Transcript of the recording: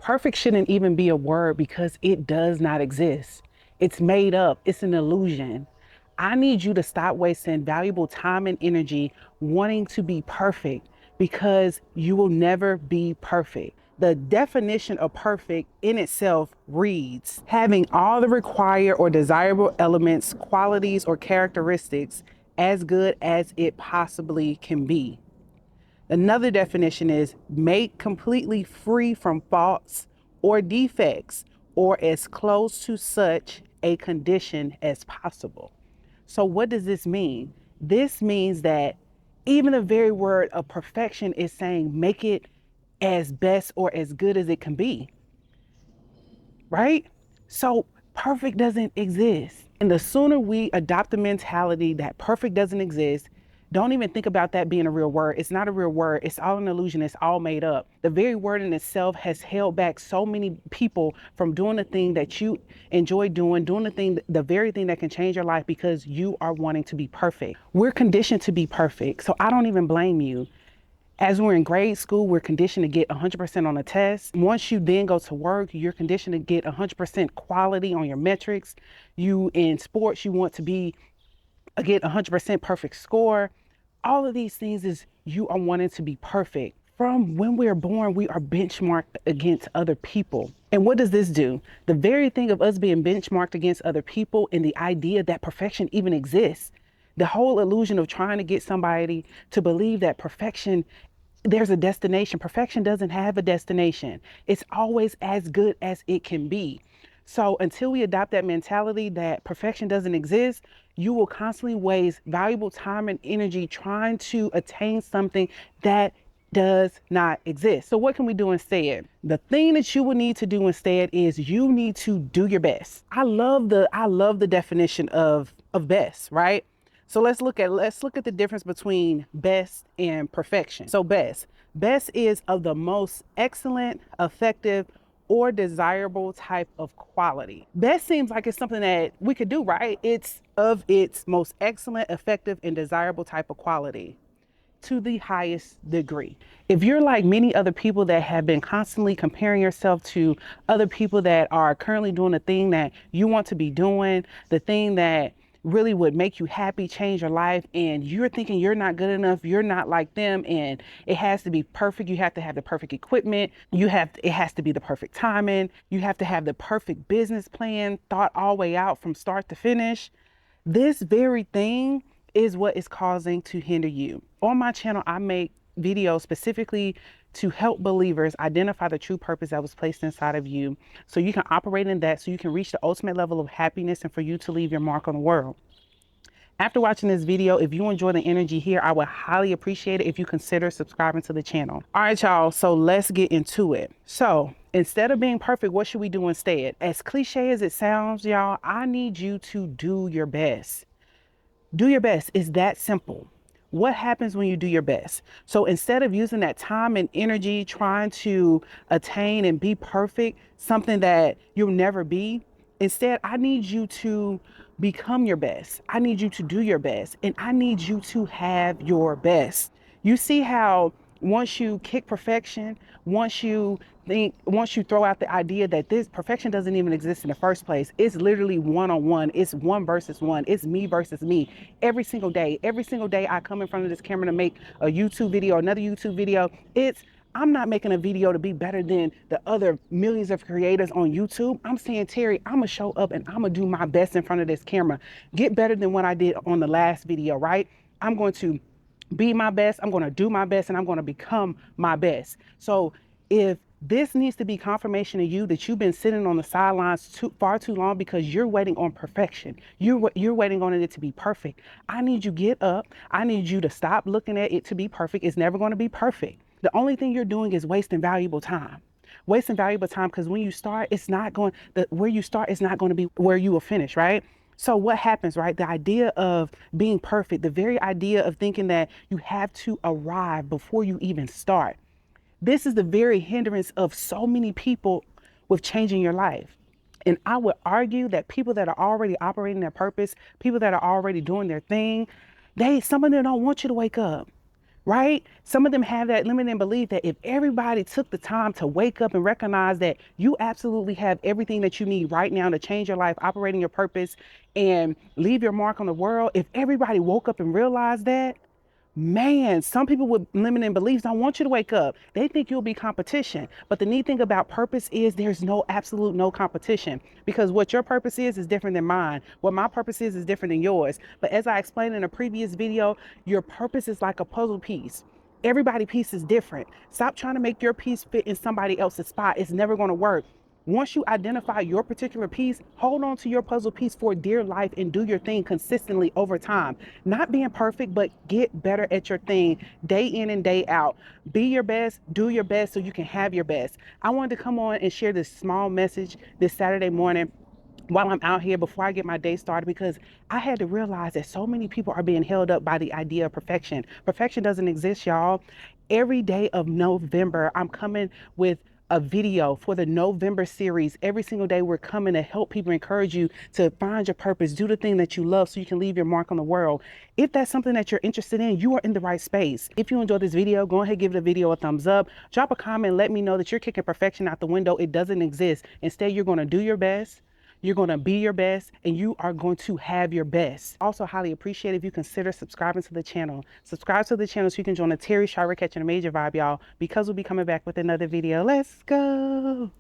Perfect shouldn't even be a word because it does not exist. It's made up, it's an illusion. I need you to stop wasting valuable time and energy wanting to be perfect because you will never be perfect. The definition of perfect in itself reads having all the required or desirable elements, qualities, or characteristics as good as it possibly can be. Another definition is make completely free from faults or defects, or as close to such a condition as possible. So, what does this mean? This means that even the very word of perfection is saying make it as best or as good as it can be, right? So, perfect doesn't exist. And the sooner we adopt the mentality that perfect doesn't exist, don't even think about that being a real word. It's not a real word. It's all an illusion. It's all made up. The very word in itself has held back so many people from doing the thing that you enjoy doing the thing, the very thing that can change your life because you are wanting to be perfect. We're conditioned to be perfect. So I don't even blame you. As we're in grade school, we're conditioned to get 100% on a test. Once you then go to work, you're conditioned to get 100% quality on your metrics. You in sports, you want to be get 100% perfect score. All of these things is you are wanting to be perfect. From when we're born, we are benchmarked against other people. And what does this do? The very thing of us being benchmarked against other people and the idea that perfection even exists, the whole illusion of trying to get somebody to believe that perfection, there's a destination. Perfection doesn't have a destination. It's always as good as it can be. So until we adopt that mentality that perfection doesn't exist, you will constantly waste valuable time and energy trying to attain something that does not exist. So what can we do instead? The thing that you will need to do instead is you need to do your best. I love the definition of best, right? So let's look at the difference between best and perfection. So best is of the most excellent, effective, or desirable type of quality. Best seems like it's something that we could do, right? It's of its most excellent, effective, and desirable type of quality to the highest degree. If you're like many other people that have been constantly comparing yourself to other people that are currently doing the thing that you want to be doing, the thing that really would make you happy, change your life, and you're thinking you're not good enough, you're not like them, and it has to be perfect. You have to have the perfect equipment. It has to be the perfect timing. You have to have the perfect business plan thought all the way out from start to finish. This very thing is what is causing to hinder you. On my channel, I make videos specifically to help believers identify the true purpose that was placed inside of you so you can operate in that, so you can reach the ultimate level of happiness and for you to leave your mark on the world. After watching this video, if you enjoy the energy here, I would highly appreciate it if you consider subscribing to the channel. All right, y'all, so let's get into it. So instead of being perfect, what should we do instead? As cliche as it sounds, y'all, I need you to do your best. Do your best. It's that simple. What happens when you do your best? So instead of using that time and energy trying to attain and be perfect, something that you'll never be, instead, I need you to become your best. I need you to do your best, and I need you to have your best. You see how once you kick perfection, once you throw out the idea that this perfection doesn't even exist in the first place, it's literally one-on-one. It's one versus one. It's me versus me. Every single day I come in front of this camera to make a YouTube video, another YouTube video. I'm not making a video to be better than the other millions of creators on YouTube. I'm saying, Terry, I'm gonna show up and I'm gonna do my best in front of this camera. Get better than what I did on the last video, right? I'm going to be my best, I'm going to do my best, and I'm going to become my best. So if this needs to be confirmation to you that you've been sitting on the sidelines far too long because you're waiting on perfection, you're waiting on it to be perfect, I need you to get up. I need you to stop looking at it to be perfect. It's never going to be perfect. The only thing you're doing is wasting valuable time. Because when you start, where you start is not going to be where you will finish, right? So what happens, right? The idea of being perfect, the very idea of thinking that you have to arrive before you even start. This is the very hindrance of so many people with changing your life. And I would argue that people that are already operating their purpose, people that are already doing their thing, some of them don't want you to wake up. right? Some of them have that limiting belief that if everybody took the time to wake up and recognize that you absolutely have everything that you need right now to change your life, operating your purpose, and leave your mark on the world, if everybody woke up and realized that, man, some people with limiting beliefs don't want you to wake up. They think you'll be competition. But the neat thing about purpose is there's no absolute no competition, because what your purpose is different than mine. What my purpose is different than yours. But as I explained in a previous video, your purpose is like a puzzle piece. Everybody's piece is different. Stop trying to make your piece fit in somebody else's spot. It's never going to work. Once you identify your particular piece, hold on to your puzzle piece for dear life and do your thing consistently over time. Not being perfect, but get better at your thing day in and day out. Be your best, do your best so you can have your best. I wanted to come on and share this small message this Saturday morning while I'm out here before I get my day started, because I had to realize that so many people are being held up by the idea of perfection. Perfection doesn't exist, y'all. Every day of November, I'm coming with a video for the November series. Every single day, we're coming to help people, encourage you to find your purpose, do the thing that you love so you can leave your mark on the world. If that's something that you're interested in, you are in the right space. If you enjoyed this video, go ahead, give the video a thumbs up, drop a comment, let me know that you're kicking perfection out the window. It doesn't exist. Instead, you're going to do your best. You're going to be your best, and you are going to have your best. Also, highly appreciate if you consider subscribing to the channel. Subscribe to the channel so you can join the Terry Shira Catching a Major Vibe, y'all, because we'll be coming back with another video. Let's go.